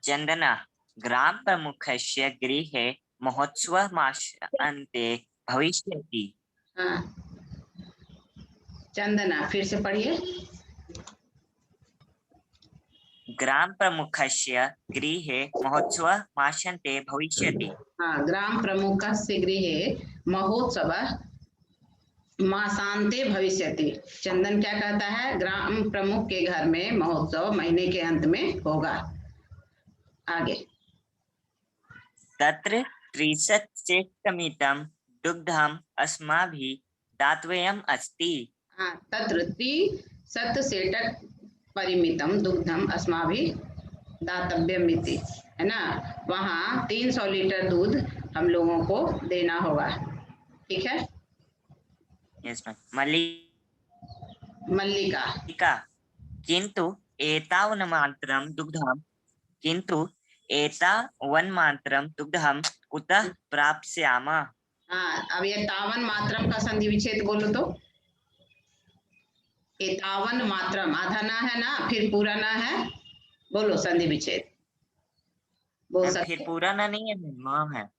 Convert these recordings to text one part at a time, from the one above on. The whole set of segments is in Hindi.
चंदना ग्राम प्रमुखस्य गृहे महोत्सवमासान्ते भविष्यति। हाँ चंदना फिर से पढ़िए। ग्राम प्रमुखस्य गृहे महोत्सवमासान्ते भविष्यति। हाँ ग्राम प्रमुखस्य गृहे महोत्सवः मासान्ते भविष्यति। चंदन क्या कहता है? ग्राम प्रमुख के घर में महोत्सव महीने के अंत में होगा। आगे तत्र 30 दुग्धम अस्माभिः दातव्यम् अस्ति। हाँ तत्र 30 परिमितम दुग्धम अस्माभिः दातव्यम इति, है ना। वहाँ 300 लीटर दूध हम लोगों को देना होगा। ठीक है। Yes ma'am. मल्लिका किन्तु एतावन्मात्रं दुग्धं कुतः प्राप्स्यामः? हाँ अब ये तावन मात्रम का संधि विच्छेद बोलो तो। एतावन मात्रम आधा ना है ना, फिर पूरा ना है, बोलो संधि विच्छेद बोल सकते। फिर पूरा ना नहीं है, माँ है।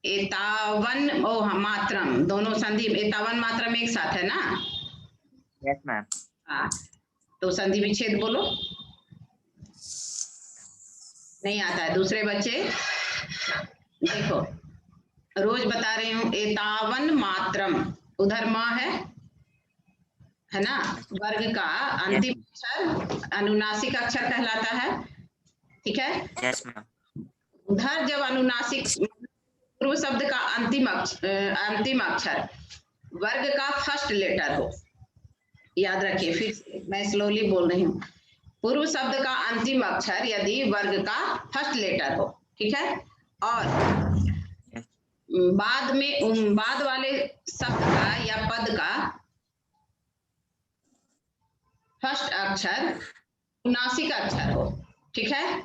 एतावन ओ हाँ मात्रम, दोनों संधि एतावन मात्रम एक साथ है ना। Yes ma'am. हाँ तो संधि विच्छेद बोलो। नहीं आता है। दूसरे बच्चे देखो, रोज बता रही हूँ एतावन मात्रम, उधर माँ है ना। वर्ग का अंतिम अक्षर अनुनासिक अक्षर कहलाता है। ठीक है। Yes ma'am. उधर जब अनुनासिक पूर्व शब्द का अंतिम अक्षर वर्ग का फर्स्ट लेटर हो, याद रखिए, फिर मैं स्लोली बोल रही हूँ। पूर्व शब्द का अंतिम अक्षर यदि वर्ग का फर्स्ट लेटर हो, ठीक है, और बाद वाले शब्द का या पद का फर्स्ट अक्षर अनुनासिक अक्षर हो, ठीक है।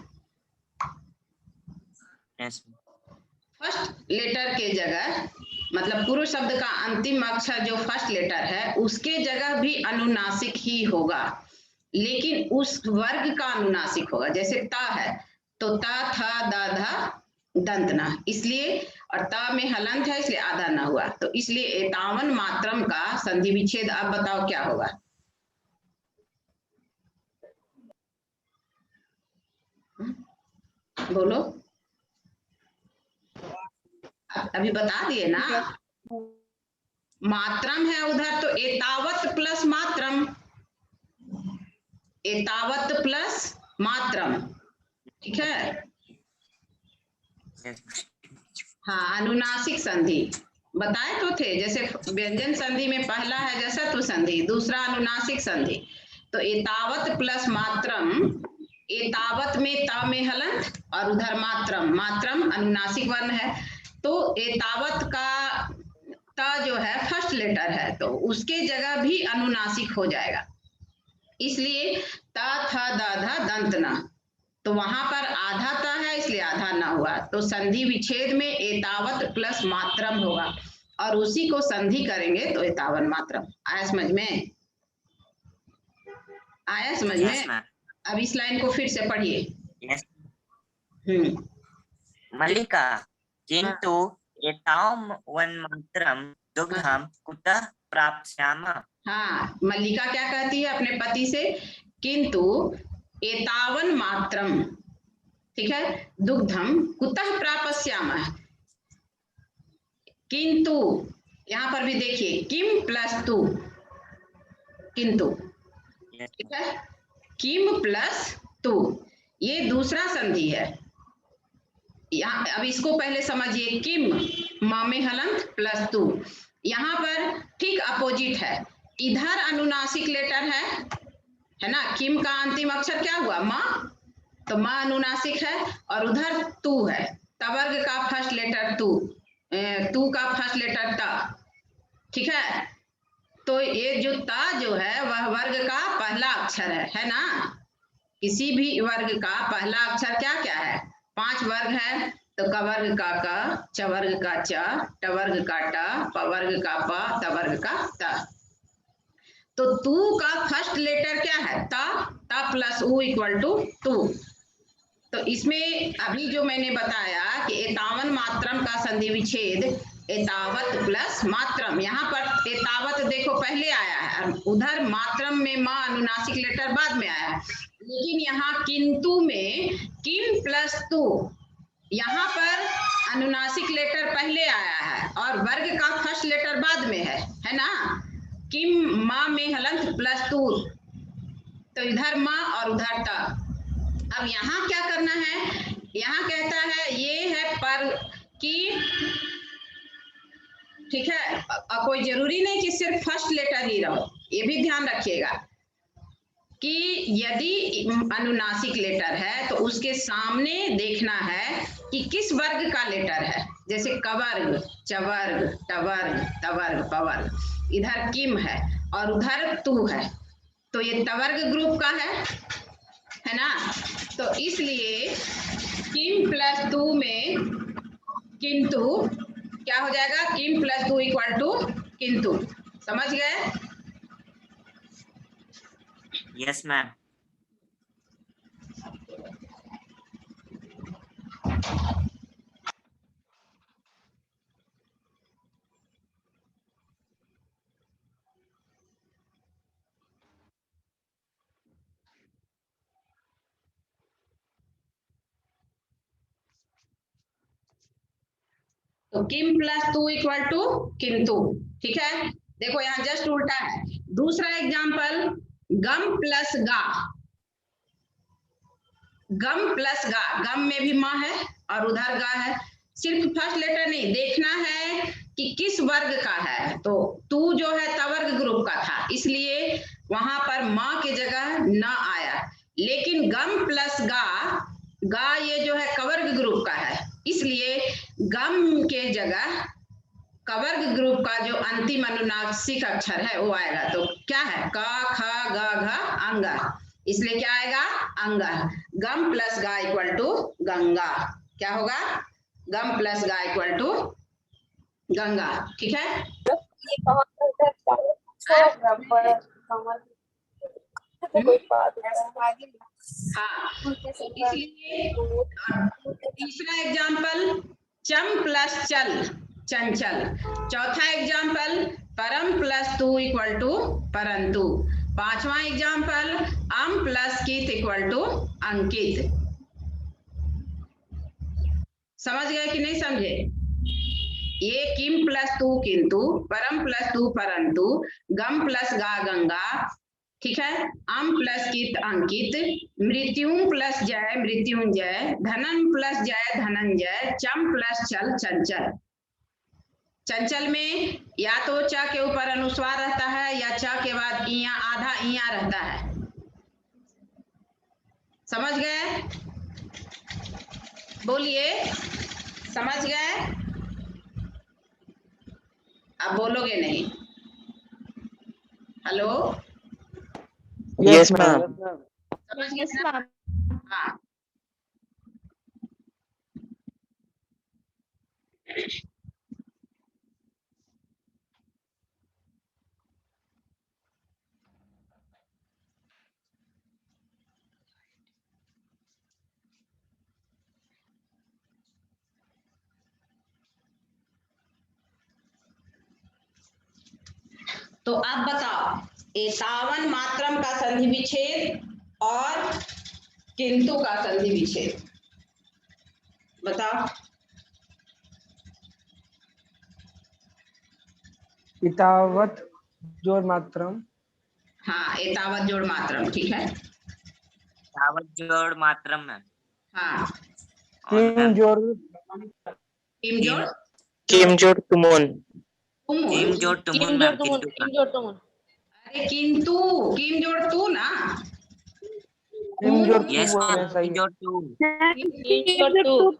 फर्स्ट लेटर के जगह, मतलब पूर्व शब्द का अंतिम अक्षर जो फर्स्ट लेटर है उसके जगह भी अनुनासिक ही होगा, लेकिन उस वर्ग का अनुनासिक होगा। जैसे ता है तो ता था दा धा दंत ना, इसलिए, और ता में हलंत है इसलिए आधा ना हुआ, तो इसलिए एतावन मात्रम का संधि विच्छेद अब बताओ क्या होगा। बोलो, अभी बता दिए ना। मात्रम है उधर तो एतावत प्लस मात्रम, एतावत प्लस मात्रम, ठीक है। हाँ अनुनासिक संधि बताए तो थे, जैसे व्यंजन संधि में पहला है जसत्व संधि, दूसरा अनुनासिक संधि। तो एतावत प्लस मात्रम, एतावत में त में हलंत और उधर मात्रम अनुनासिक वर्ण है, तो एतावत का त जो है फर्स्ट लेटर है तो उसके जगह भी अनुनासिक हो जाएगा, इसलिए ता था दा धा दंत ना, तो वहां पर आधा ता है इसलिए आधा ना हुआ, तो संधि विच्छेद में एतावत प्लस मात्रम होगा और उसी को संधि करेंगे तो एतावन मात्रम। आया समझ में? आया समझ में? अब इस लाइन को फिर से पढ़िए। मल्लिका किंतु एतावन मात्रम दुग्धम कुतः प्राप्स्यामः? हाँ मल्लिका क्या कहती है अपने पति से, किंतु एतावन मात्रम, ठीक है, दुग्धम कुतः प्राप्स्यामः। किंतु यहां पर भी देखिए किम प्लस तू, किंतु, ठीक है, किम प्लस तू, ये दूसरा संधि है। यहाँ अब इसको पहले समझिए, किम मा में हलंत प्लस तू, यहाँ पर ठीक अपोजिट है, इधर अनुनासिक लेटर है ना, किम का अंतिम अक्षर क्या हुआ माँ, तो माँ अनुनासिक है, और उधर तू है, तवर्ग का फर्स्ट लेटर तू का फर्स्ट लेटर ता, ठीक है। तो ये जो ता जो है वह वर्ग का पहला अक्षर है ना। किसी भी वर्ग का पहला अक्षर क्या क्या है, 5 वर्ग है, तो कवर्ग का क, चवर्ग का च, टवर्ग का ट, पवर्ग का प, तवर्ग का त। तो तू का फर्स्ट लेटर क्या है? ता प्लस उ इक्वल टू टू। तो इसमें अभी जो मैंने बताया कि एतावन मात्रम का संधि विच्छेद एतावत प्लस मात्रम, यहाँ पर एतावत देखो पहले आया है, उधर मात्रम में माँ अनुनासिक लेटर बाद में आया है, लेकिन यहाँ किंतु में किम प्लस तू, यहाँ पर अनुनासिक लेटर पहले आया है और वर्ग का फर्स्ट लेटर बाद में है ना। किम माँ में हलंत प्लस तू, तो इधर माँ और उधर ता। अब यहाँ क्या करना है? यहाँ कहता है ये है पर कि, ठीक है, कोई जरूरी नहीं कि सिर्फ फर्स्ट लेटर ही रहो, ये भी ध्यान रखिएगा कि यदि अनुनासिक लेटर है तो उसके सामने देखना है कि किस वर्ग का लेटर है, जैसे कवर्ग, चवर्ग, टवर्ग, तवर्ग, पवर्ग। इधर किम है और उधर तू है, तो ये तवर्ग ग्रुप का है ना। तो इसलिए किम प्लस तू में किंतु क्या हो जाएगा? किम प्लस तू इक्वल टू किंतु। समझ गए? Yes ma'am. तो किम प्लस तू इक्वल टू किंतु, ठीक है। देखो यहाँ जस्ट उल्टा है। दूसरा एग्जाम्पल, गम प्लस गा। गम प्लस गा, गम में भी माँ है और उधर गा है। सिर्फ फर्स्ट लेटर नहीं, देखना है कि किस वर्ग का है। तो तू जो है तवर्ग ग्रुप का था, इसलिए वहां पर माँ की जगह न आया, लेकिन गम प्लस गा, गा ये जो है कवर्ग ग्रुप का है, इसलिए गम के जगह कवर्ग ग्रुप का जो अंतिम अनुनासिक अक्षर है वो आएगा। तो क्या है? क ख ग घ अंग, इसलिए क्या आएगा? अंग। गम प्लस गा इक्वल टू गंगा। क्या होगा? गम प्लस गा इक्वल टू गंगा, ठीक है। हाँ, इसलिए तीसरा एग्जाम्पल चम प्लस चल, चंचल। चौथा एग्जाम्पल परम प्लस तू इक्वल टू परंतु। पांचवा एग्जाम्पल अम प्लस कित इक्वल टू अंकित। समझ गए कि नहीं समझे? ये किम प्लस तू किंतु, परम प्लस तू परंतु, गम प्लस गा गंगा, ठीक है, अम प्लस कित अंकित, मृत्युम प्लस जय मृत्युंजय, धनम प्लस जय धनंजय, चम प्लस चल चंचल। चंचल में या तो च के ऊपर अनुस्वार रहता है या च के बाद इया, आधा इया रहता है। समझ गए? बोलिए, समझ गए? अब बोलोगे नहीं। Hello, yes ma'am. समझ गए ना? हाँ, तो अब बताओ, एतावन मात्रम का संधि विच्छेद और किंतु का संधि विच्छेद बताओ। एतावत जोड़ मात्रम। हाँ, एतावत जोड़ मात्रम, ठीक है। तावत जोड़ मात्रम मैम। हाँ, किम जोड़ किम जोड़ किम जोड़ तुमुन। तुमुन। किम जोड़ तुमुन मैम, किंतु का। अरे किंतु, किम जोड़ तू ना। किम जोड़ यस तुमुन मैम, है, सही किम है। जोड़ तू।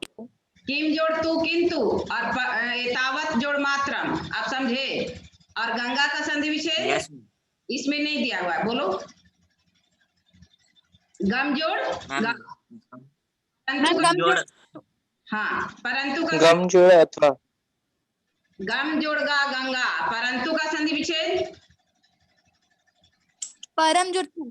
किम जोड़ तू किंतु और एतावत जोड़ मात्रम, आप समझे? और गंगा का संधि विच्छेद यस इसमें नहीं दिया हुआ है, बोलो। गम जोड़ मैम। परंतु गम जोड़, हाँ, परंतु का गम जोड़ अथवा। गम जोड़ गा गंगा, परंतु का संधि विच्छेद परम जोड़ तू।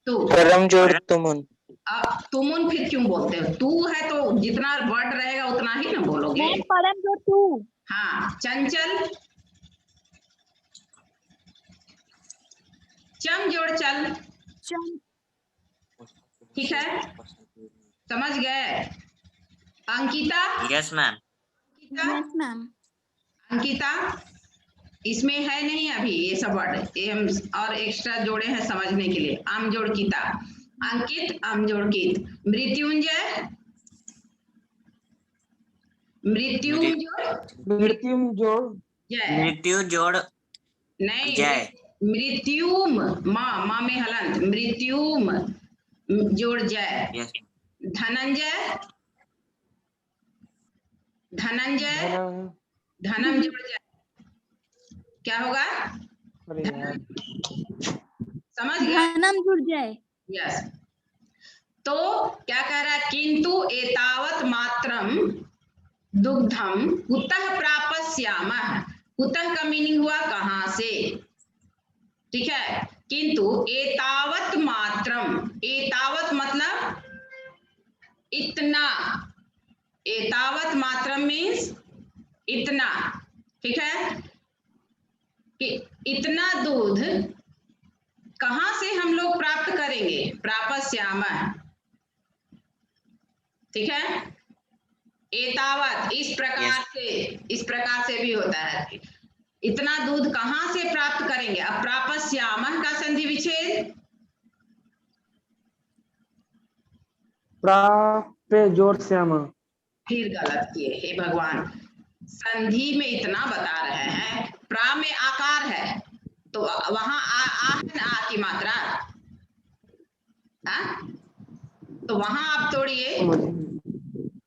तू। परम जोड़ तुमुन। अब तुमुन फिर क्यों बोलते हो? तू है तो जितना वर्ड रहेगा उतना ही ना बोलोगे। मैम परम जोड़ तू। हाँ, चंचल, चम जोड़ चल। चम। ठीक है, समझ गए? Ankita, yes ma'am. Ankita, yes ma'am. Ankita, इसमें है नहीं अभी ये सब वर्ड, ये हम और एक्स्ट्रा जोड़े हैं समझने के लिए। आम जोड़ कीता, अंकित, आम जोड़ कीत। मृत्युंजय, मृत्युंजय, मृत्युम जोड़ जय, मृत्यु जोड़ नहीं, जय। मृत्युम, माँ में हलंत, मृत्युम जोड़ जय। यस। धनंजय, धनंजय, धन। धनम जोड़ जय, क्या होगा? अरे यार, समझ गए? धनम जुड़ जाए। यस। तो क्या कह रहा है? किंतु एतावत मात्रम दुग्धम कुतः प्रापस्यामः। कुतः का मीनिंग हुआ कहां से, ठीक है? किंतु एतावत मात्रम, एतावत मतलब इतना, एतावत मात्रम मीन्स इतना, ठीक है? कि इतना दूध कहां से हम लोग प्राप्त करेंगे? प्रापस्यामः, ठीक है? एतावत इस प्रकार से, इस प्रकार से भी होता है। इतना दूध कहां से प्राप्त करेंगे? अब प्रापस्यामः का संधि विच्छेद, पे जोड़ श्यामा। फिर गलत किए, हे भगवान। संधि में इतना बता रहे हैं, प्रा में आकार है तो वहां आ है ना, आ की मात्रा, हाँ? तो वहां आप तोड़िए,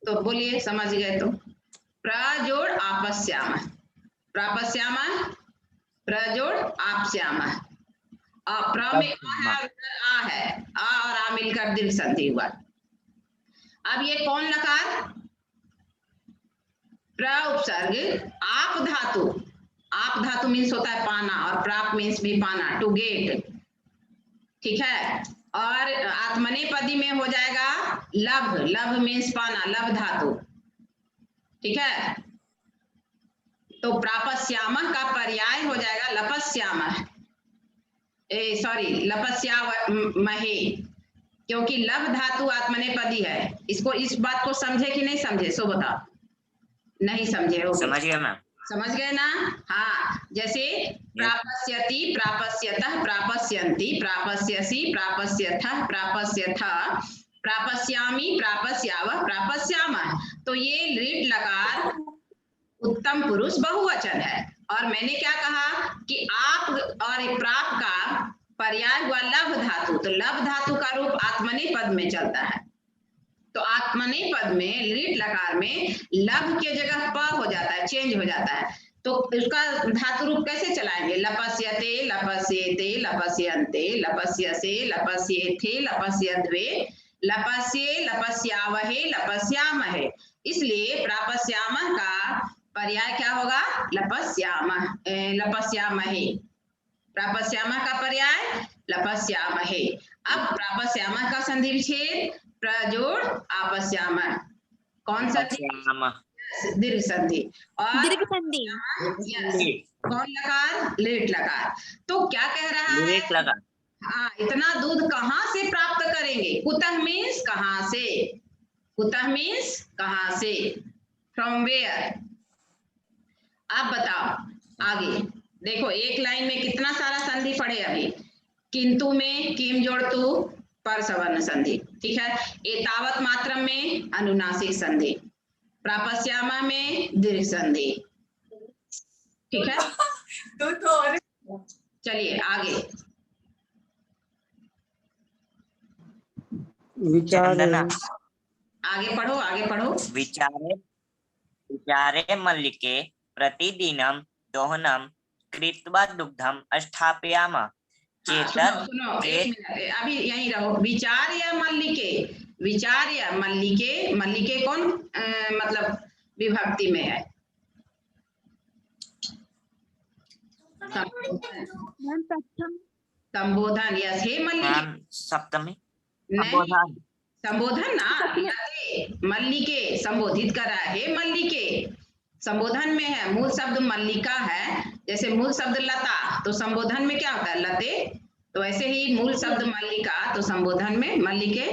तो बोलिए समझ गए तो। प्रजोड़ आपस्याम, प्रापस्याम, प्रजोड़ आपस्याम। प्र में आ है, आ और आ मिलकर दीर्घ संधि हुआ। अब ये कौन लकार? प्र उपसर्ग आप धातु, आप धातु मीन्स होता है पाना, और प्राप मीन्स भी पाना, टू गेट, ठीक है? और आत्मनेपदी में हो जाएगा लभ, लभ मीन्स पाना, लभ धातु, ठीक है? तो प्रापस्यामः का पर्याय हो जाएगा लपस्यामः, सॉरी लपस्यामहे, क्योंकि लभ धातु आत्मनेपदी है। इसको, इस बात को समझे कि नहीं समझे? सो बताओ। नहीं समझे हो? समझ गया मैम। समझ गए ना? हाँ, जैसे प्रापस्यति, प्रापस्यतः, प्रापस्यन्ति, प्रापस्यसि, प्रापस्यथः, प्रापस्यथ, प्रापस्यामि, प्रापस्यावः, प्रापस्यामः। तो ये लीट लकार उत्तम पुरुष बहुवचन है। और मैंने क्या कहा कि आप और प्राप का पर्याय हुआ लभ धातु, तो लभ धातु का रूप आत्मनेपद में चलता है। तो आत्मनेपद में लीट लकार में लभ के जगह प हो जाता है, चेंज हो जाता है। तो उसका धातु रूप कैसे चलाएंगे? लपस्यते, लपस्येते, लपस्यन्ते, लपस्यसे, लपस्येथे, लपस्यध्वे, लपस्ये, लपस्यावहे, लपस्यामहे। इसलिए प्रापस्यामः का पर्याय क्या होगा? लपस्यामः, लपस्यामहे। प्रापस्यामः का पर्याय लपस्यामहे। अब प्रापस्यामः का संधि विच्छेद प्रजोड़ आपस्यामः, कौन सा? दीर्घ संधि। और दीर्घ संधि। यस, कौन लकार? लेट लकार। तो क्या कह रहा है? लेट लकार। हाँ, इतना दूध कहां से प्राप्त करेंगे? कुतः मीन्स कहां से, कुतः मीन्स कहां से, फ्रॉम वेयर। आप बताओ आगे देखो, एक लाइन में कितना सारा संधि पड़े अभी। किंतु में किम जोड़ तू, पर सवर्ण संधि, ठीक है? एतावत मात्रम में अनुनासिक संधि, प्रापस्यामा में दीर्घ संधि, ठीक है? चलिए आगे। विचारे, आगे पढ़ो, आगे पढ़ो। विचारे, विचारे मल्लिके प्रतिदिनं दोहनं कृत्वा दुग्धं स्थापयामः चेतत्। सुनो एक मिनट, अभी यहीं रहो। विचार या मल्लिके, विचार या मल्लिके, मल्लिके कौन मतलब विभक्ति में है? मैम प्रथम। संबोधन, यस, हे मल्लिके, मैम सप्तमी नहीं, संबोधन संबोधन ना, लते मल्लिके संबोधित कर रहा है, हे मल्लिके संबोधन में है, मूल शब्द मल्लिका है, जैसे मूल शब्द लता तो संबोधन में क्या होता है, लते, तो ऐसे ही मूल शब्द मल्लिका तो संबोधन में मल्लिके।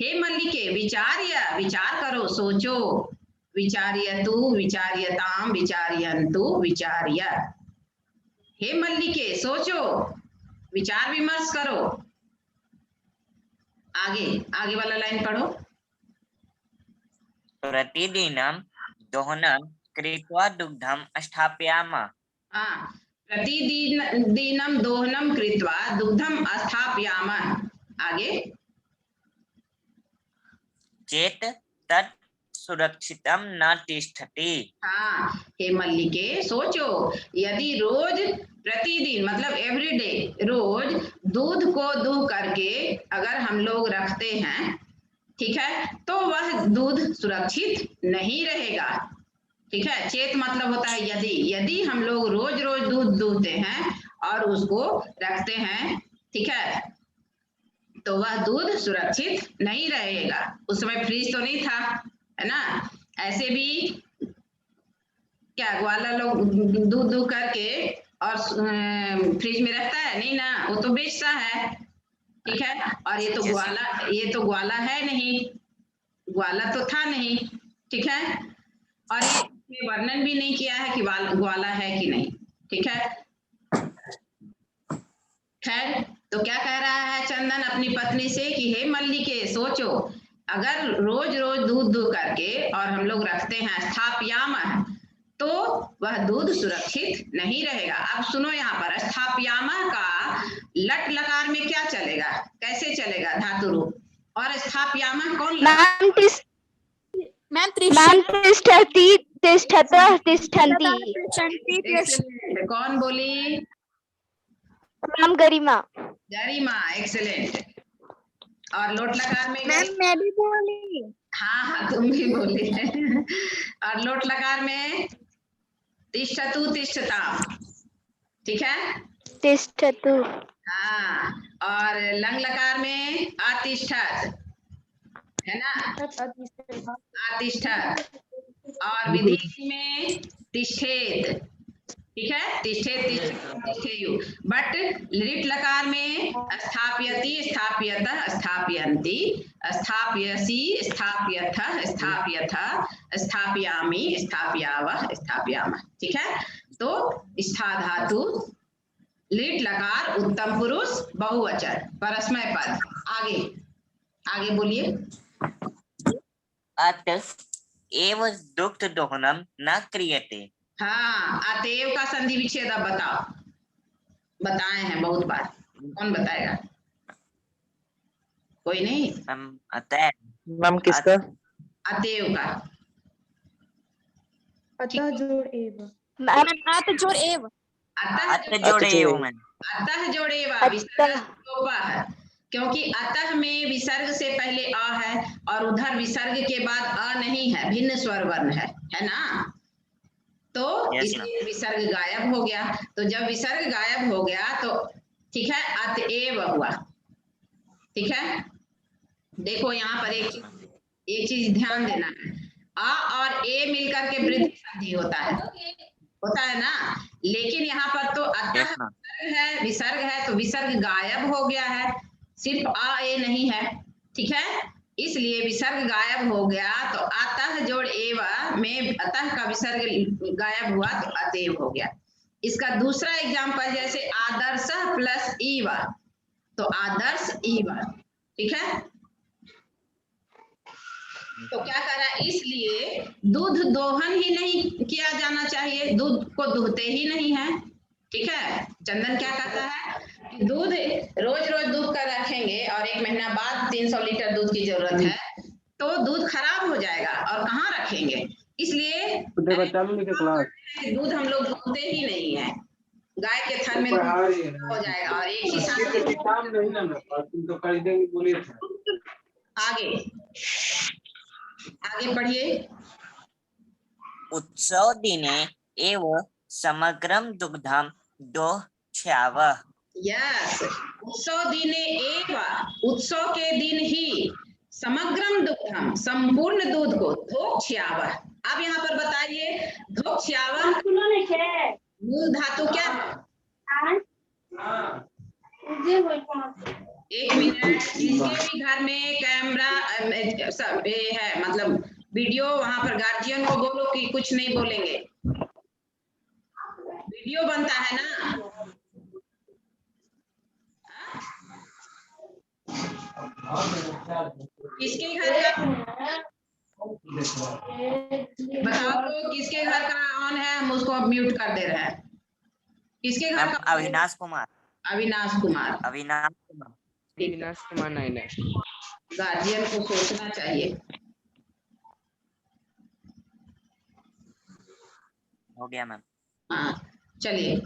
हे मल्लिके विचार्य, विचार करो, सोचो, विचार्यतु, विचार्यताम, विचार्यन्तु, विचार्य। हे मल्लिके सोचो, विचार विमर्श करो। आगे, आगे वाला लाइन पढ़ो। प्रतिदिनं दोहनं कृत्वा दुग्धं स्थापयामः। हाँ, प्रतिदिनं दोहनं कृत्वा दुग्धम स्थापयामः। आगे, चेत् तत् सुरक्षितं न तिष्ठति। हाँ, हे मल्लिके सोचो, यदि रोज प्रतिदिन मतलब एवरीडे रोज दूध को दूह करके अगर हम लोग रखते हैं, ठीक है, तो वह दूध सुरक्षित नहीं रहेगा। ठीक है, चेत मतलब होता है यदि, यदि हम लोग रोज रोज दूध दूहते हैं और उसको रखते हैं, ठीक है, तो वह दूध सुरक्षित नहीं रहेगा। उस समय फ्रिज तो नहीं था, है ना, ऐसे भी क्या ग्वाला लोग दूध दूह करके और फ्रिज में रखता है नहीं ना, वो तो बेचता है, ठीक है, और ये तो ग्वाला है नहीं, ग्वाला तो था नहीं, ठीक है, और ये वर्णन भी नहीं किया है कि ग्वाला है कि नहीं, ठीक है। खैर, तो क्या कह रहा है चंदन अपनी पत्नी से कि हे मल्लिके सोचो, अगर रोज रोज दूध दूह करके और हम लोग रखते हैं स्थापयामः, तो वह दूध सुरक्षित नहीं रहेगा। अब सुनो, यहाँ पर स्थापयामः का लट लकार में क्या चलेगा, कैसे चलेगा धातु रूप, और स्थापयामः कौन मैम मैम तिष्ठति तिष्ठतः तिष्ठन्ति। एक्सेलेंट, कौन बोली, मैम गरिमा। गरिमा, एक्सेलेंट। और लोट लकार में मैम मैं भी बोली। हाँ हाँ तुम भी बोली और लोट लकार में तिष्ठतु तिष्ठताम, ठीक है, तिष्ठतु। हाँ, और लंग लकार में अतिष्ठत, है ना, अतिष्ठत, और विधि में तिष्ठेत, ठीक है, तिष्ठेयु, बट लिट लकार में स्थापयति, स्थापयतः, स्थापयन्ति, स्थापयसि, स्थापयथः, स्थापयथ, स्थापयामि, स्थापयावः, स्थापयामः, ठीक है। तो स्था धातु, लिट लकार, उत्तम पुरुष, बहुवचन, परस्मै पद। आगे, आगे बोलिए। अतः एव दुग्ध दोहनं न क्रियते। हाँ, अतएव का संधि विच्छेद अब बताओ, बताए हैं बहुत बार, कौन बताएगा, कोई नहीं, अतः मैम किसका? अतएव का, अतः जोड़ एव। मैम आत जोड़ एव। अतः जोड़े एवं अतः जोड़े वा, अतः। विसर्ग लोपा है, क्योंकि अतः में विसर्ग से पहले अ है और उधर विसर्ग के बाद अ नहीं है, भिन्न स्वर वर्ण है ना, तो Yes, इसलिए विसर्ग गायब हो गया। तो जब विसर्ग गायब हो गया तो ठीक है, अतएव हुआ, ठीक है। देखो यहाँ पर एक चीज ध्यान देना है, अ और ए मिलकर के वृद्धि संधि होता है ना, लेकिन यहाँ पर तो अतः विसर्ग है तो विसर्ग गायब हो गया है, सिर्फ अ ए नहीं है, ठीक है, इसलिए विसर्ग गायब हो गया, तो अतः जोड़ एव में अतः का विसर्ग गायब हुआ तो अतएव हो गया। इसका दूसरा एग्जांपल जैसे आदर्श प्लस ईव, तो आदर्श ईव, ठीक है, तो क्या कर रहा है, इसलिए दूध दोहन ही नहीं किया जाना चाहिए, दूध को दुहते ही नहीं है, ठीक है। चंदन क्या कहता है कि दूध रोज रोज दूध कर रखेंगे और 1 महीना बाद 300 लीटर दूध की जरूरत है, तो दूध खराब हो जाएगा और कहाँ रखेंगे, इसलिए दूध हम लोग दूहते ही नहीं है, गाय के थन में हो जाएगा और एक ही साथ आगे, आगे पढ़िए। उत्सव दिने एव समग्रं दुग्धं दोह्यावः। यस, उत्सव दिने एव, उत्सव के दिन ही, समग्रम दुग्धम, संपूर्ण दूध को, धोक्ष्याव। अब यहाँ पर बताइए धोक्ष्याव मूल धातु क्या है? एक मिनट, जिसके भी घर में कैमरा सब ये है, मतलब वीडियो, वहां पर गार्जियन को बोलो कि कुछ नहीं बोलेंगे, वीडियो बनता है ना। किसके घर का बताओ तो, किसके घर का ऑन है? हम उसको म्यूट कर दे रहे हैं। किसके घर मैम का? अविनाश कुमार। अविनाश कुमार। अविनाश कुमार। अविनाश कुमार नहीं है। गार्जियन को सोचना चाहिए। हो गया मैम। हाँ चलिए।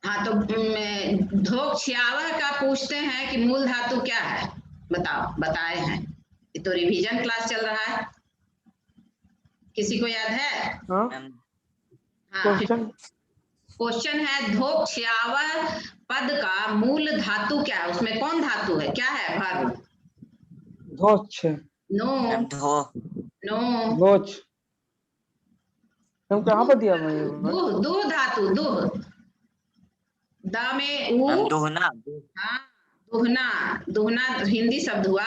हाँ तो धोक्ष्याव का पूछते हैं कि मूल धातु क्या है, बताओ, बताए हैं। ये तो रिवीजन क्लास चल रहा है, किसी को याद है? हाँ मैम हाँ, क्वेश्चन क्वेश्चन है धोक्ष्याव पद का मूल धातु क्या है, उसमें कौन धातु है, क्या है वर्ब? धोच नो मैम धो नो, धोच तुम कहाँ पर दिया मैंने? दुह, दुह धातु, दुह, द में उ, मैम दोहना। हाँ दुहना, दुहना हिंदी शब्द हुआ,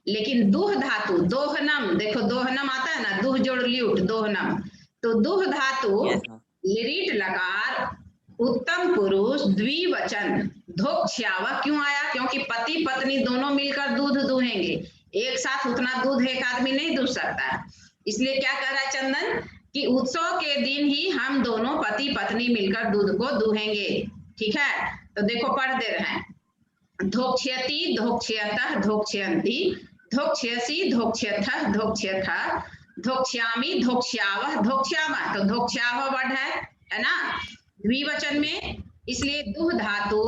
लेकिन दुह धातु, दोहनम, देखो दोहनम आता है ना, दुह जोड़ ल्यूट, दोहनम, तो दुह धातु यस मैम। लिरिट लकार, उत्तम पुरुष, द्विवचन, धोक्ष्याव क्यों आया? क्योंकि पति पत्नी दोनों मिलकर दूध दूहेंगे, एक साथ उतना दूध एक आदमी नहीं दूध सकता, इसलिए क्या कह रहा है चंदन कि उत्सव के दिन ही हम दोनों पति पत्नी मिलकर दूध को दूहेंगे। ठीक है, तो देखो पढ़ दे रहे हैं, धोक्ष्यति, धोक्ष्यतः, धोक्ष्यन्ति, धोक्ष्यसि, धोक्ष्यथः, धोक्ष्यथः, धोक्ष्यामि, धोक्ष्यावः, धोक्ष्यामः, तो धोक्ष्यावः वर्ड है ना द्विवचन में, इसलिए दुह धातु,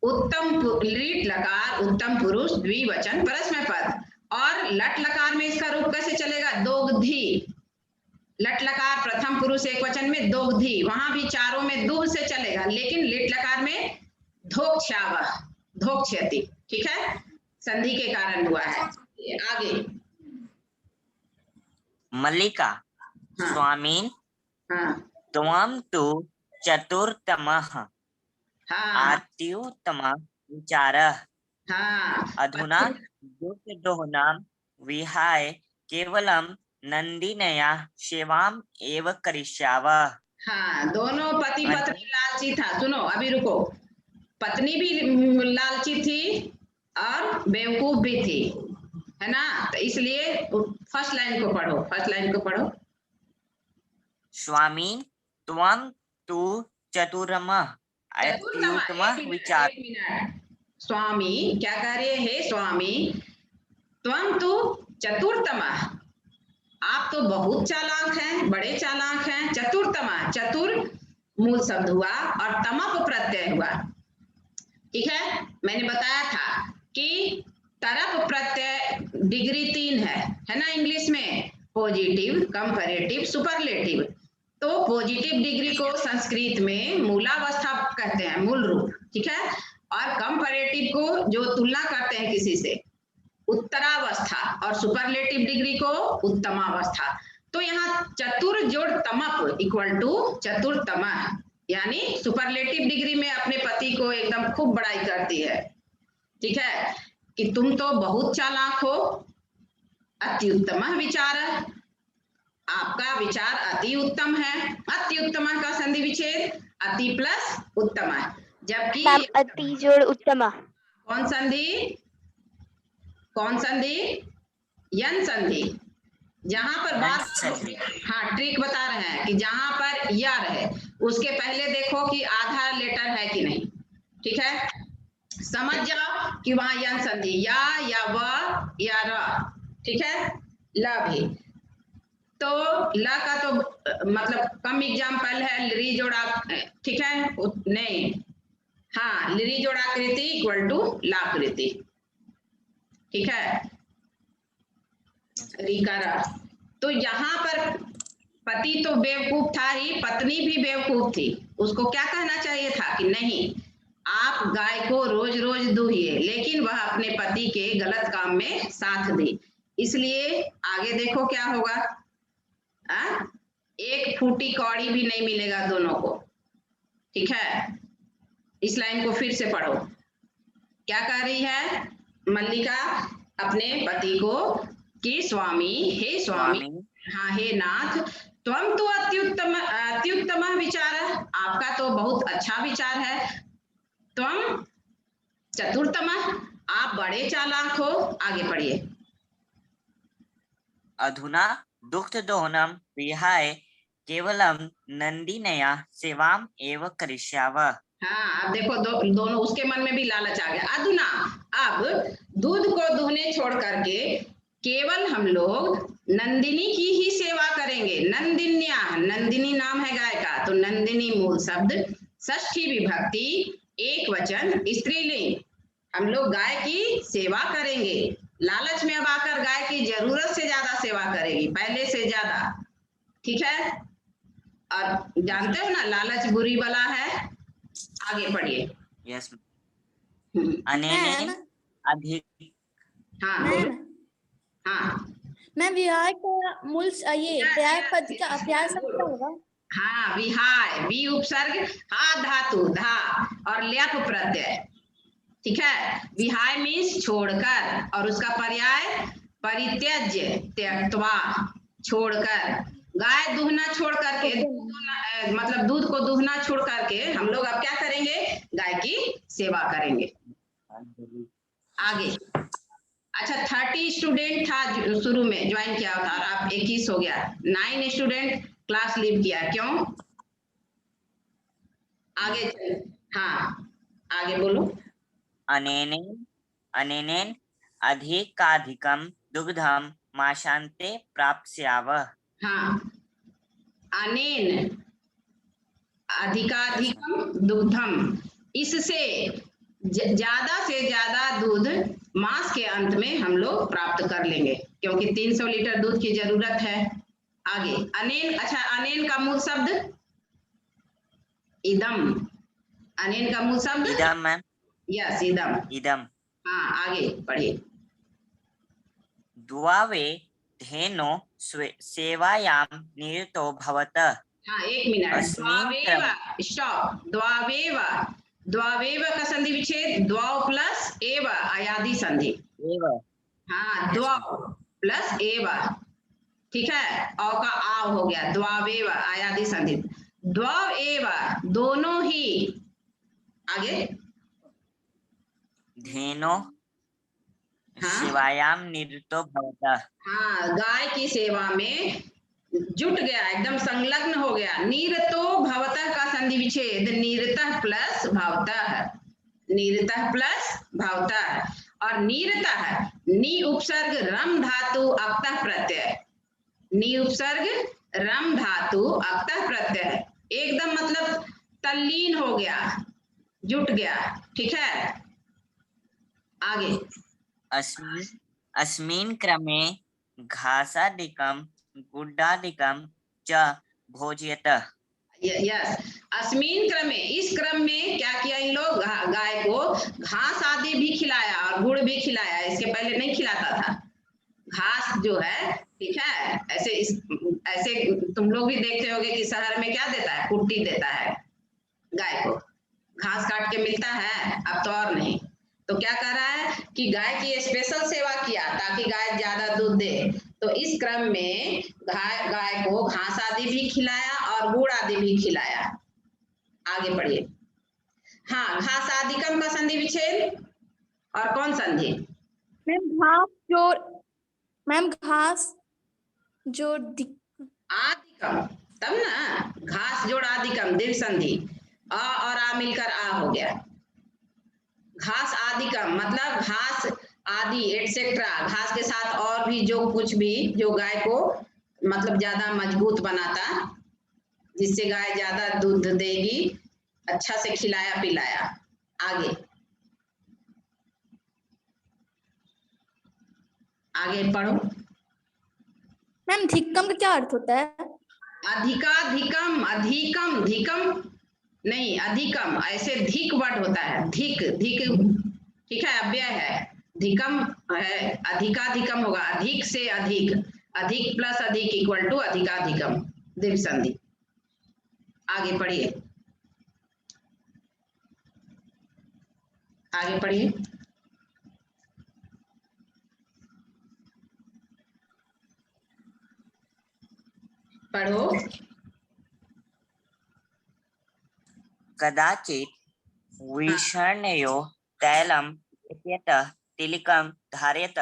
उत्तम लिट लकार, उत्तम पुरुष, द्विवचन, परस्मै पद, और लट लकार में इसका रूप कैसे चलेगा? दोग्धी, लट लकार प्रथम पुरुष एक वचन में, दोग्धी, वहां भी चारों में दुह से चलेगा, लेकिन लिट लकार में धोक्ष्यावः, धोक्ष्यति। ठीक है, संधि के कारण हुआ है। आगे मल्लिका। हाँ। स्वामीन हाँ त्वं तु चतुर्थमः हाँ अत्युत्तमः विचारः। हाँ, अधुना दुग्धदोहनं विहाय केवलं नन्दिन्या सेवाम् एव करिष्यावः। हाँ दोनों पति पत्नी लालची था। सुनो अभी रुको, पत्नी भी लालची थी और बेवकूफ भी थी, है ना, तो इसलिए फर्स्ट लाइन को पढ़ो, फर्स्ट लाइन को पढ़ो। स्वामी त्वं तु चतुरमः अत्युत्तमः विचार। एक मिनट, स्वामी क्या कह रहे हैं? स्वामी त्वं तु चतुर्थमः, आप तो बहुत चालाक हैं, बड़े चालाक हैं। चतुर्थमः, चतुर मूल शब्द हुआ और तमप प्रत्यय हुआ। ठीक है, मैंने बताया था कि तरप प्रत्यय डिग्री 3 है ना इंग्लिश में, पॉजिटिव, कंपैरेटिव, सुपरलेटिव। तो पॉजिटिव डिग्री को संस्कृत में मूलावस्था कहते हैं, मूल रूप। ठीक है, और कंपैरेटिव को जो तुलना करते हैं किसी से, उत्तरावस्था, और सुपरलेटिव डिग्री को उत्तमावस्था। तो यहाँ चतुर जोड़ तमप इक्वल टू चतुर्थमः, यानी सुपरलेटिव डिग्री में अपने पति को एकदम खूब बड़ाई करती है। ठीक है, कि तुम तो बहुत चालाक हो, अत्युत्तमः विचारः, आपका विचार अति उत्तम है। अति उत्तम का संधि विच्छेद अति प्लस उत्तम, जबकि मैम अति जोड़ उत्तम, कौन संधि? कौन संधि? यन संधि। जहां पर बात, हाँ ट्रिक बता रहे हैं कि जहां पर या रहे उसके पहले देखो कि आधा लेटर है कि नहीं। ठीक है, समझ जाओ कि वहां यन संधि, या व या र। ठीक है, ल भी, तो ल का तो मतलब कम एग्जाम्पल है, लिरी जोड़ा। ठीक है, नहीं, हाँ लिरी जोड़ाकृति इक्वल टू लाकृति। ठीक है, रिकारा। तो यहाँ पर पति तो बेवकूफ था ही, पत्नी भी बेवकूफ थी। उसको क्या कहना चाहिए था कि नहीं, आप गाय को रोज रोज दूहिए, लेकिन वह अपने पति के गलत काम में साथ दी। इसलिए आगे देखो क्या होगा। एक फूटी कौड़ी भी नहीं मिलेगा दोनों को। ठीक है, इस लाइन को फिर से पढ़ो। क्या कह रही है मल्लिका अपने पति को कि स्वामी, हे स्वामी, हाँ हे नाथ, त्वम तो अत्युत्तम विचार, आपका तो बहुत अच्छा विचार है। त्वम चतुर्थम, आप बड़े चालाक हो। आगे पढ़िए। अधुना दुग्धदोहनं विहाय केवलं नन्दिन्या सेवाम् एव करिष्यावः। हाँ, अब देखो दोनों, उसके मन में भी लालच आ गया। अधुना, अब दूध को दुहने छोड़ करके केवल हम लोग नंदिनी की ही सेवा करेंगे। नंदिन्या, नंदिनी नाम है गाय का, तो नंदिनी मूल शब्द, षष्ठी विभक्ति, एक वचन, स्त्रीलिंग। हम लोग गाय की सेवा करेंगे। लालच में अब आकर गाय की जरूरत से ज्यादा सेवा करेगी, पहले से ज्यादा। ठीक है, और जानते हो ना लालच बुरी बला है। आगे पढ़िए। यस। हम्म, अनेन अधिक। हाँ मैम बोलो। हाँ मैम विहाय का मूल ये पर्याय पद का पर्याय शब्द क्या होगा? हाँ, विहाय, वी उपसर्ग, हा धातु, धा और ल्यप प्रत्यय। ठीक है, विहाय मीन्स छोड़कर, और उसका पर्याय परित्यज्य, त्यक्त्वा, छोड़कर। गाय दूहना छोड़ करके, मतलब दूध को दूहना छोड़ करके हम लोग अब क्या करेंगे, गाय की सेवा करेंगे। आगे, अच्छा 30 स्टूडेंट था शुरू में ज्वाइन किया था, और अब 21 हो गया। 9 स्टूडेंट क्लास लीव किया, क्यों? आगे हाँ, आगे बोलो। अनेन अधिकाधिकं दुग्धं माशान्ते प्राप्स्यावः। हाँ, अनेन अधिकाधिकम दुग्धम, इससे ज्यादा से ज्यादा दूध मास के अंत में हम लोग प्राप्त कर लेंगे, क्योंकि 300 लीटर दूध की जरूरत है। आगे अनेन, अच्छा अनेन का मूल शब्द इदम, अनेन का मूल शब्द इदम मैम। यस, इदम। इदम। हाँ, आगे पढ़िए। द्वावे धेनो सेवायां निरतो भवतः। हाँ, एक मिनट। अस्मिन् द्वावेव, क्रमे। स्टॉप। द्वावेव, द्वावेव का संधि विच्छेद द्वाव प्लस एव, अयादि संधि। एव। हाँ, Yes, द्वाव प्लस एव। ठीक है, औ का आव हो गया, द्वावेव आयादि संधि। द्वाव एव, दोनों ही। आगे धेनो हाँ, सेवायां निरतो भवतः। हाँ, गाय की सेवा में जुट गया, एकदम संलग्न हो गया। नीरतो भवतः का संधि विच्छेद नीरतः प्लस भवतः, नीरतः प्लस भवतः, और नीरतः नी उपसर्ग रम धातु अक्तः प्रत्यय, नी उपसर्ग रम धातु अक्तः प्रत्यय, एकदम मतलब तल्लीन हो गया, जुट गया। ठीक है, आगे अस्मिन् क्रमे घासादिकं गुड्डादिकं च भोजयतः। यस, अस्मिन क्रम में, इस क्रम में क्या किया इन लोग, गाय को घास आदि भी खिलाया और गुड़ भी खिलाया। इसके पहले नहीं खिलाता था घास जो है। ठीक है, ऐसे तुम लोग भी देखते होगे कि शहर में क्या देता है, कुट्टी देता है गाय को, घास काट के मिलता है, अब तो और नहीं। तो क्या कर रहा है कि गाय की स्पेशल सेवा किया ताकि गाय ज्यादा दूध दे। तो इस क्रम में गाय को घास आदि भी खिलाया और गुड़ आदि भी खिलाया। आगे पढ़िए। हाँ, घास आदिकम का संधि विच्छेद और कौन संधि? मैम घास जोड़, मैम घास जोड़ आदिकम, तब ना, घास जोड़ आदिकम दीर्घ संधि, अ और आ मिलकर आ हो गया। घास आदिकम मतलब घास आदि एटसेट्रा, घास के साथ और भी जो कुछ भी जो गाय को मतलब ज्यादा मजबूत बनाता, जिससे गाय ज्यादा दूध देगी, अच्छा से खिलाया पिलाया। आगे आगे पढ़ो। मैम धिक्कम का क्या अर्थ होता है? अधिकाधिकम, अधिकम, धिकम नहीं, अधिकम, ऐसे धिक वर्ड होता है, धिक, धिक, ठीक है, अव्यय है, धिकम है, अधिकाधिकम होगा, अधिक से अधिक, अधिक प्लस अधिक इक्वल टू अधिकाधिकम, दीर्घ संधि। आगे पढ़िए, आगे पढ़िए। पढ़ो। कदाचित् विषण्णयो तैलम् इत्यतः तिलकं धारयत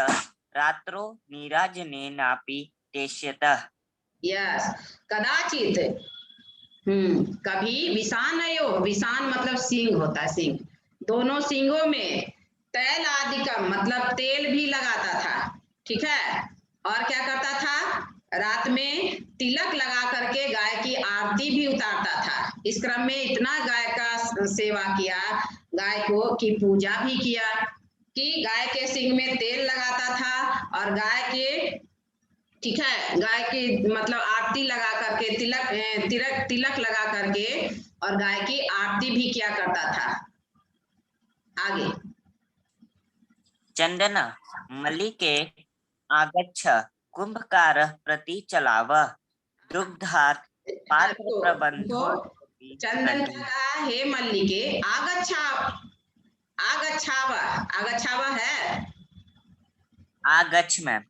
रात्रौ नीराजनेनापि तेष्यतः। यस, कदाचित, कभी, विषाणयो, विषाण मतलब सींग होता है, सींग, दोनों सींगों में, तैल आदिकम मतलब तेल भी लगाता था, ठीक है, और क्या करता था, रात में तिलक लगा करके गाय की आरती भी उतारता था। इस क्रम में इतना गाय का सेवा किया, गाय को की पूजा भी किया कि गाय के सींग में तेल लगाता था और गाय के, ठीक है, गाय की मतलब आरती लगा करके, तिलक लगा करके और गाय की आरती भी किया करता था। आगे। चंदन मल्लिके आगच्छ कुंभकार प्रति चलाव दुग्धात् पात्र प्रबंधो। चंदन क्या कहा, हे मल्लिके आगच्छा, आगच्छाव, आगच्छाव है, आगच्छ मैम।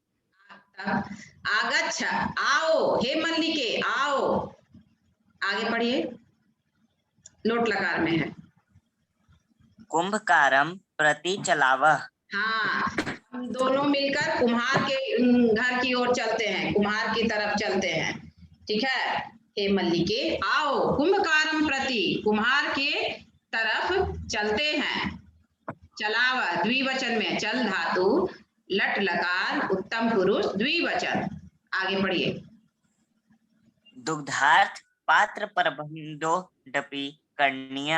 आगच्छ, आओ, हे मल्लिके आओ। आगे पढ़िए, लोट लकार में है। कुंभकारम प्रति चलाव। हाँ, हम दोनों मिलकर कुम्हार के घर की ओर चलते हैं, कुम्हार की तरफ चलते हैं, ठीक है, हे मल्लिके आओ, कुंभकारम प्रति, कुम्हार के तरफ चलते हैं। चलाव द्विवचन में, चल धातु, लट लकार, उत्तम पुरुष, द्विवचन। आगे पढ़िए। दुग्धार्थ पात्र प्रबंधो डपि करणीय।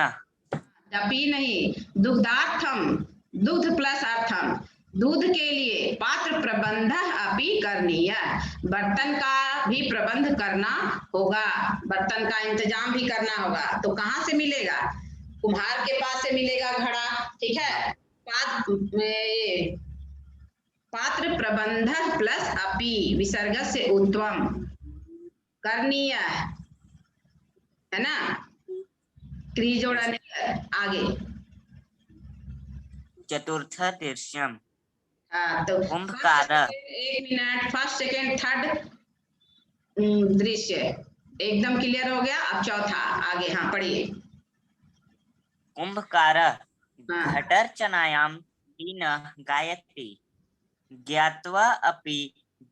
डपी नहीं, दुग्धार्थम, दुग्ध प्लस अर्थम, दूध के लिए, पात्र प्रबंध अपि करणीय, बर्तन का भी प्रबंध करना होगा, बर्तन का इंतजाम भी करना होगा। तो कहाँ से मिलेगा, कुम्हार के पास से मिलेगा घड़ा, ठीक है, पात्र प्रबंध प्लस अपि, विसर्ग से उत्तम, करणीय है ना, क्री जोड़ा नहीं। आगे। चतुर्थ दृश्यम। हाँ, तो कुंभकार, एक मिनट, फर्स्ट सेकेंड थर्ड दृश्य एकदम क्लियर हो गया। अब चौथा, आगे, हाँ पढ़िए। कुंभकार घटर्चनायां दीन गायति ज्ञात्वा अपि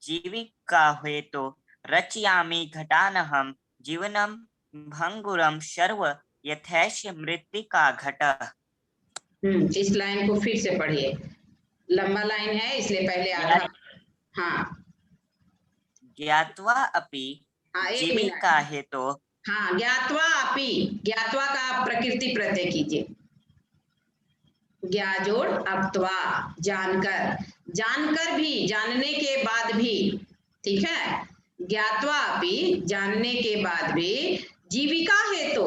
जीविका हेतु रचयामि घटानहं जीवनं भंगुरं सर्व यथैष मृत्तिका घट। इस लाइन को फिर से पढ़िए, लंबा लाइन है इसलिए पहले आधा। हाँ, ज्ञात्वा अपि हाँ, एक जीविका मिनट, हेतु। हाँ, ज्ञात्वा अपि, ज्ञात्वा का प्रकृति प्रत्यय कीजिए, ज्ञा जोड़ अप्त्वा, जानकर, जानकर भी, जानने के बाद भी, ठीक है, ज्ञात्वा अपि, जानने के बाद भी, जीविका हेतु,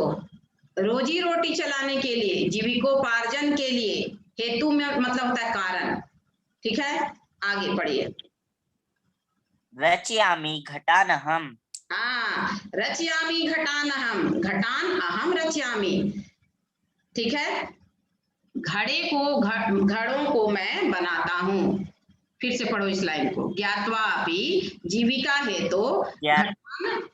रोजी रोटी चलाने के लिए, जीविकोपार्जन के लिए, हेतु में मतलब होता है कारण, ठीक है। आगे पढ़िए। रचयामि घटानहं। हाँ, रचयामि घटानहं, घटान अहम रचयामि, ठीक है, घड़े को, घड़ों को मैं बनाता हूँ। फिर से पढ़ो इस लाइन को, ज्ञात्वा अपि जीविका हेतु घटान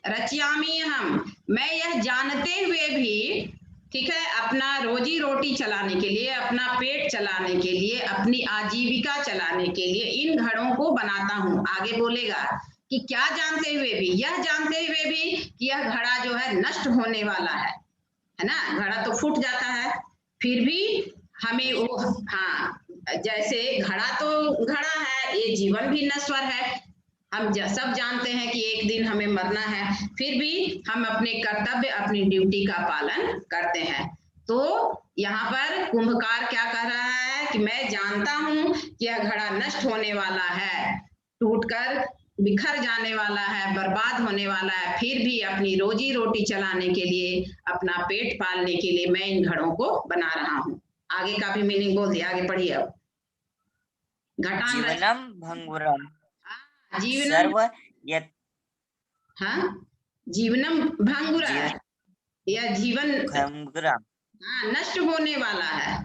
रचयामि अहम, मैं यह जानते हुए भी, ठीक है, अपना रोजी रोटी चलाने के लिए, अपना पेट चलाने के लिए, अपनी आजीविका चलाने के लिए इन घड़ों को बनाता हूँ। आगे बोलेगा कि क्या जानते हुए भी, यह जानते हुए भी कि यह घड़ा जो है नष्ट होने वाला है ना, घड़ा तो फूट जाता है, फिर भी हमें वो, हाँ, जैसे घड़ा तो घड़ा है, ये जीवन भी नश्वर है, हम सब जानते हैं कि एक दिन हमें मरना है, फिर भी हम अपने कर्तव्य, अपनी ड्यूटी का पालन करते हैं। तो यहाँ पर कुंभकार क्या कह रहा है कि मैं जानता हूं कि यह घड़ा नष्ट होने वाला है, टूटकर बिखर जाने वाला है, बर्बाद होने वाला है, फिर भी अपनी रोजी रोटी चलाने के लिए, अपना पेट पालने के लिए मैं इन घड़ों को बना रहा हूँ। आगे का भी मीनिंग बोल दिया, आगे पढ़िए अब। घटान जीवनम भंगुरम जीवनम, सर्व यत हाँ जीवनम भंगुर है, या जीवन भंगुरम हाँ नष्ट होने वाला है।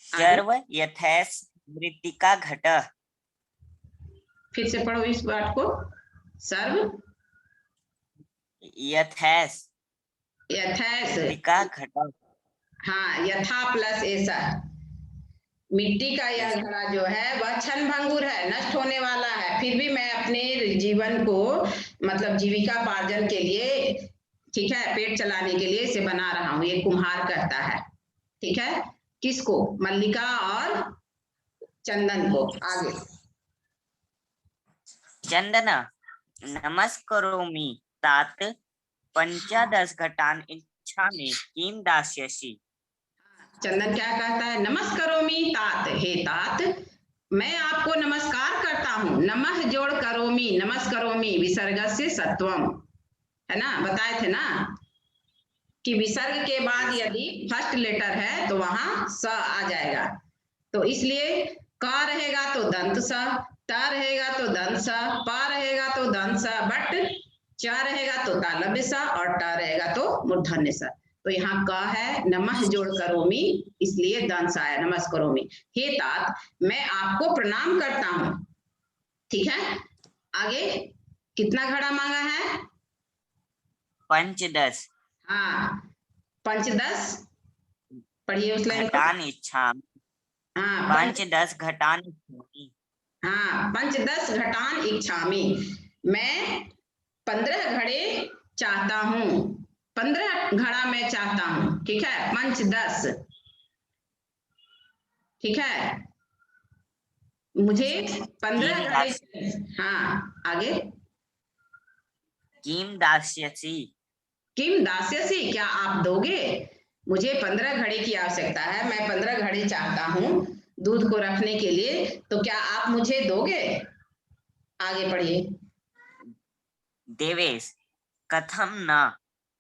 सर्व यथैस मृत्तिका घट। फिर से पढ़ो इस बात को। सर्व यथैस यथैस, मृत्तिका घट। हाँ यथा प्लस ऐसा, मिट्टी का यह घड़ा जो है वह क्षण भंगुर है, नष्ट होने वाला है, फिर भी मैं अपने जीवन को मतलब जीविका पार्जन के लिए, ठीक है, पेट चलाने के लिए इसे बना रहा हूँ। ये कुम्हार कहता है, ठीक है, किसको? मल्लिका और चंदन को। आगे चंदन नमस्करोमि तात पंचादश घटान इच्छामि किम दास्यसि। चंदन क्या कहता है? नमस्करोमि तात, हे तात मैं आपको नमस्कार करता हूँ। नमः जोड़ करोमि, नमस्करोमि विसर्ग से सत्वम, है ना, बताए थे ना कि विसर्ग के बाद यदि फर्स्ट लेटर है तो वहां स आ जाएगा, तो इसलिए क रहेगा तो दंत स, त रहेगा तो दंत स, प रहेगा तो दंत स, बट च रहेगा तो तालव्य स और ट रहेगा तो मूर्धन्य स। तो यहाँ क है, नमः जोड़ करोमि, इसलिए दंस आया, नमस्करोमि। हे तात मैं आपको प्रणाम करता हूँ, ठीक है। आगे कितना घड़ा मांगा है? पंचदश हाँ पंचदश, पढ़िए उस लाइन को। घटान इच्छामि। हाँ पंचदश घटान इच्छामि। हाँ पंचदश घटान इच्छामि, मैं 15 घड़े चाहता हूँ, 15 घड़ा मैं चाहता हूँ, ठीक है, पंचदश, ठीक है, मुझे 15 घड़े। हाँ आगे किम दास्यसि। किम दास्यसि, क्या आप दोगे? मुझे 15 घड़े की आवश्यकता है, मैं 15 घड़े चाहता हूँ दूध को रखने के लिए, तो क्या आप मुझे दोगे? आगे पढ़िए। देवेश कथम न।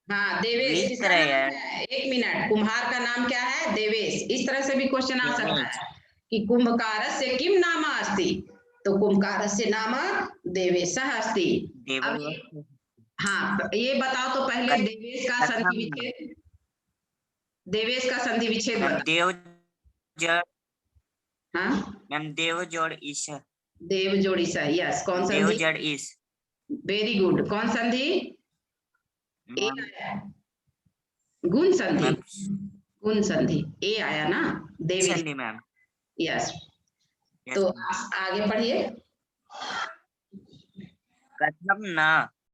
हाँ देवेश किसका नाम है? एक मिनट, कुम्हार का नाम क्या है? देवेश। इस तरह से भी क्वेश्चन आ सकता है कि कुंभकारस्य किम नाम अस्ति, तो कुंभकारस्य नाम देवेशः अस्ति। अब हाँ ये बताओ तो पहले देवेश का संधि विच्छेद, देवेश का संधि विच्छेद बताओ। देव जड़, हाँ मैम देव जोड़ ईश। देव जोड़ी सही, यस। कौन देव संधि? जड़ ईश। Very good. कौन संधि? ए आया, गुण संधि, गुण संधि ए आया ना, देवेश संधि मैम। यस। तो आगे पढ़िए। कथम न